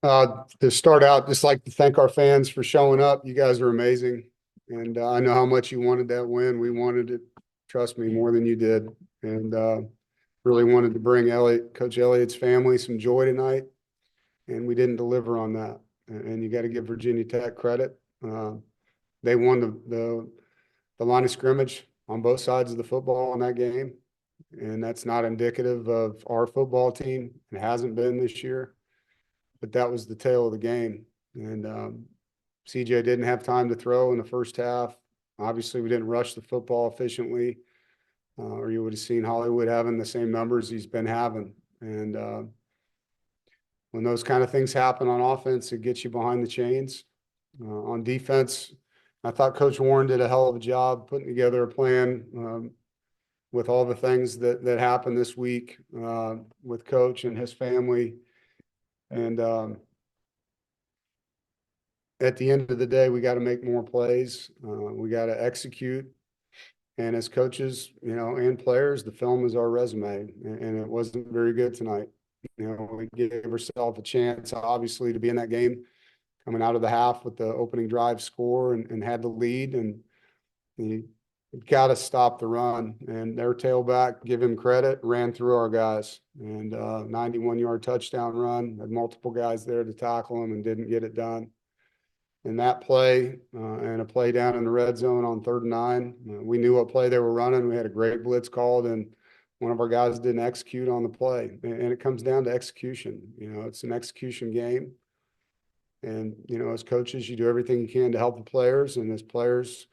To start out, just like to thank our fans for showing up. You guys are amazing. And I know how much you wanted that win. We wanted it, trust me, more than you did. And really wanted to bring Coach Elliott's family some joy tonight. And we didn't deliver on that. And you got to give Virginia Tech credit. They won the line of scrimmage on both sides of the football in that game. And that's not indicative of our football team. It hasn't been this year. But that was the tale of the game. And CJ didn't have time to throw in the first half. Obviously, we didn't rush the football efficiently, or you would have seen Hollywood having the same numbers he's been having. And when those kind of things happen on offense, it gets you behind the chains. On defense, I thought Coach Warren did a hell of a job putting together a plan with all the things that happened this week with Coach and his family. And at the end of the day, we got to make more plays. We got to execute. And as coaches, and players, the film is our resume, and it wasn't very good tonight. We gave ourselves a chance, obviously, to be in that game coming out of the half with the opening drive score and had the lead. And you got to stop the run. And their tailback, give him credit, ran through our guys. And 91-yard touchdown run, had multiple guys there to tackle him and didn't get it done. And that play and a play down in the red zone on 3rd and 9, we knew what play they were running. We had a great blitz called, and one of our guys didn't execute on the play. And it comes down to execution. It's an execution game. And, as coaches, you do everything you can to help the players. And as players,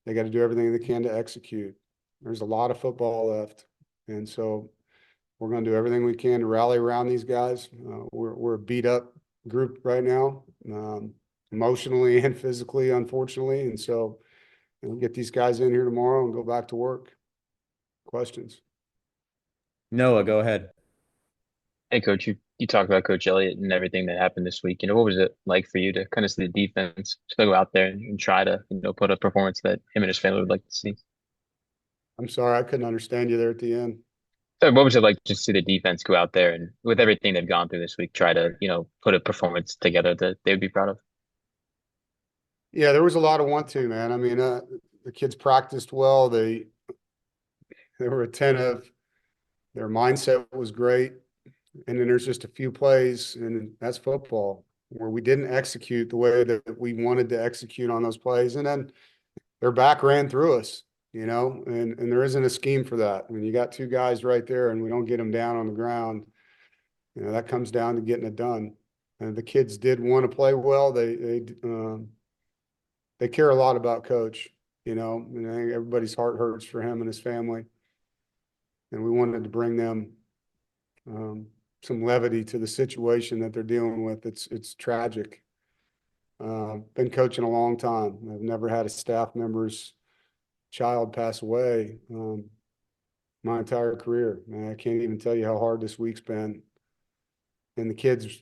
they got to do everything they can to execute. There's a lot of football left. And so we're going to do everything we can to rally around these guys. We're a beat up group right now, emotionally and physically, unfortunately. And so we'll get these guys in here tomorrow and go back to work. Questions? Noah, go ahead. Hey, Coach, you talked about Coach Elliott and everything that happened this week. What was it like for you to kind of see the defense still go out there and try to, put a performance that him and his family would like to see? I'm sorry, I couldn't understand you there at the end. So what was it like to see the defense go out there and with everything they've gone through this week, try to, put a performance together that they would be proud of? Yeah, there was a lot of want to, man. I mean, the kids practiced well. They were attentive. Their mindset was great. And then there's just a few plays, and that's football, where we didn't execute the way that we wanted to execute on those plays. And then their back ran through us, and there isn't a scheme for that. I mean, you got two guys right there, and we don't get them down on the ground. That comes down to getting it done. And the kids did want to play well. They care a lot about Coach, and I think everybody's heart hurts for him and his family. And we wanted to bring them some levity to the situation that they're dealing with. It's tragic. Been coaching a long time. I've never had a staff member's child pass away my entire career. I can't even tell you how hard this week's been. And the kids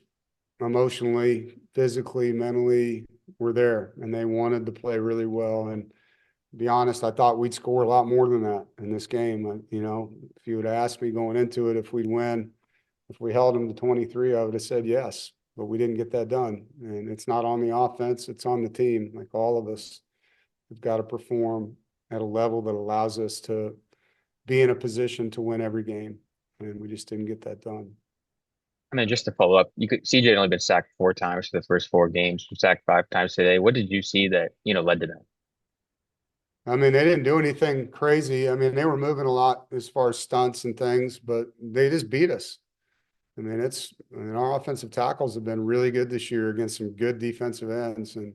emotionally, physically, mentally were there, and they wanted to play really well. And to be honest, I thought we'd score a lot more than that in this game. If you would asked me going into it if we'd win, if we held them to 23, I would have said yes, but we didn't get that done. And it's not on the offense, it's on the team. Like all of us have got to perform at a level that allows us to be in a position to win every game. And we just didn't get that done. And then just to follow up, CJ had only been sacked 4 times for the first 4 games, sacked 5 times today. What did you see that, led to that? I mean, they didn't do anything crazy. I mean, they were moving a lot as far as stunts and things, but they just beat us. I mean, our offensive tackles have been really good this year against some good defensive ends, and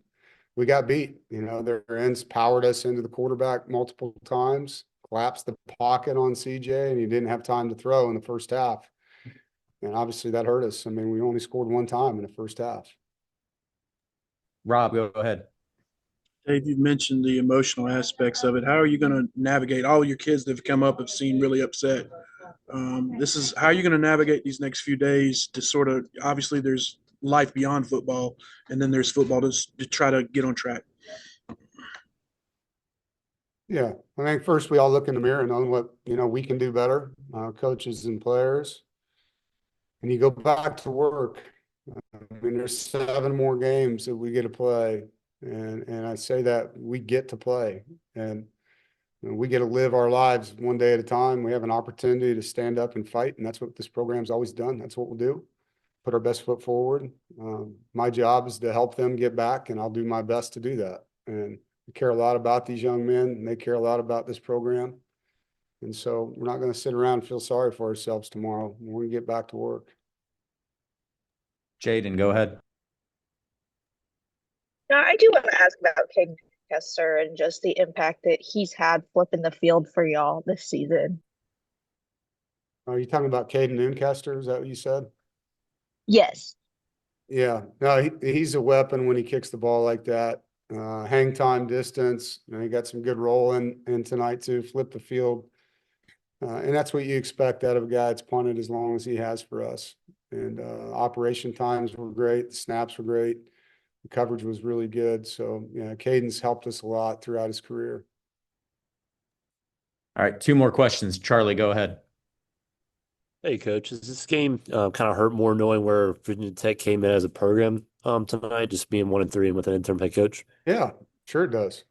we got beat. Their ends powered us into the quarterback multiple times, collapsed the pocket on CJ, and he didn't have time to throw in the first half. And obviously that hurt us. I mean, we only scored one time in the first half. Rob, go ahead. Dave, you've mentioned the emotional aspects of it. How are you going to navigate all your kids that have come up have seemed really upset? This is how are you going to navigate these next few days to sort of obviously there's life beyond football, and then there's football to try to get on track. Yeah, I think first we all look in the mirror and know what we can do better, coaches and players, and you go back to work. I mean, there's 7 more games that we get to play, and I say that we get to play, and we get to live our lives one day at a time. We have an opportunity to stand up and fight, and that's what this program's always done. That's what we'll do. Put our best foot forward. My job is to help them get back, and I'll do my best to do that. And we care a lot about these young men, and they care a lot about this program. And so we're not going to sit around and feel sorry for ourselves tomorrow. We're going to get back to work. Jaden, go ahead. Now, I do want to ask about Caden Kester and just the impact that he's had flipping the field for y'all this season. Are you talking about Caden Newcaster? Is that what you said? Yes. Yeah, no, he's a weapon when he kicks the ball like that. Hang time, distance. He got some good roll in tonight too. Flip the field. And that's what you expect out of a guy that's punted as long as he has for us. And operation times were great. The snaps were great. The coverage was really good. So, yeah, Caden's helped us a lot throughout his career. All right, 2 more questions. Charlie, go ahead. Hey, coach. Does this game kind of hurt more knowing where Virginia Tech came in as a program tonight, just being 1-3 and with an interim head coach? Yeah, sure it does.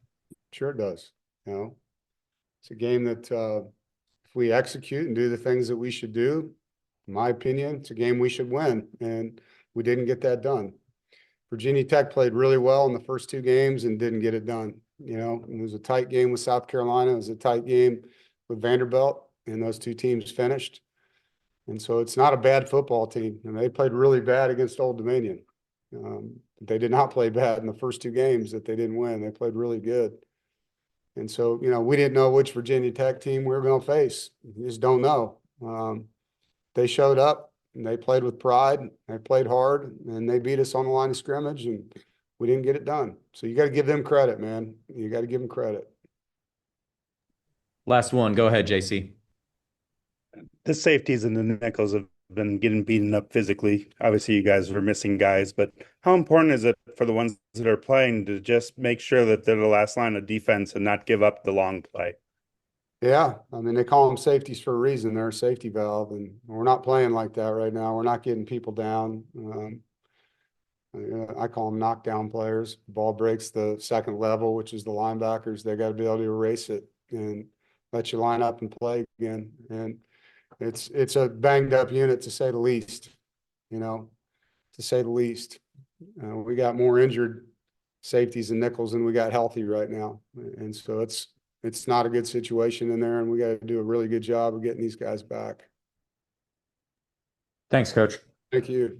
Sure it does. It's a game that if we execute and do the things that we should do, in my opinion, it's a game we should win, and we didn't get that done. Virginia Tech played really well in the first 2 games and didn't get it done. It was a tight game with South Carolina. It was a tight game with Vanderbilt, and those 2 teams finished. And so it's not a bad football team. And they played really bad against Old Dominion. They did not play bad in the first 2 games that they didn't win. They played really good. And so, we didn't know which Virginia Tech team we were going to face. You just don't know. They showed up and they played with pride. They played hard and they beat us on the line of scrimmage and we didn't get it done. So you got to give them credit, man. You got to give them credit. Last one. Go ahead, JC. The safeties and the nickels have been getting beaten up physically. Obviously, you guys are missing guys, but how important is it for the ones that are playing to just make sure that they're the last line of defense and not give up the long play? Yeah, I mean, they call them safeties for a reason. They're a safety valve, and we're not playing like that right now. We're not getting people down. I call them knockdown players. Ball breaks the second level, which is the linebackers. They got to be able to erase it and let you line up and play again. And it's a banged up unit to say the least, to say the least. We got more injured safeties and nickels than we got healthy right now. And so it's not a good situation in there, and we got to do a really good job of getting these guys back. Thanks, Coach. Thank you.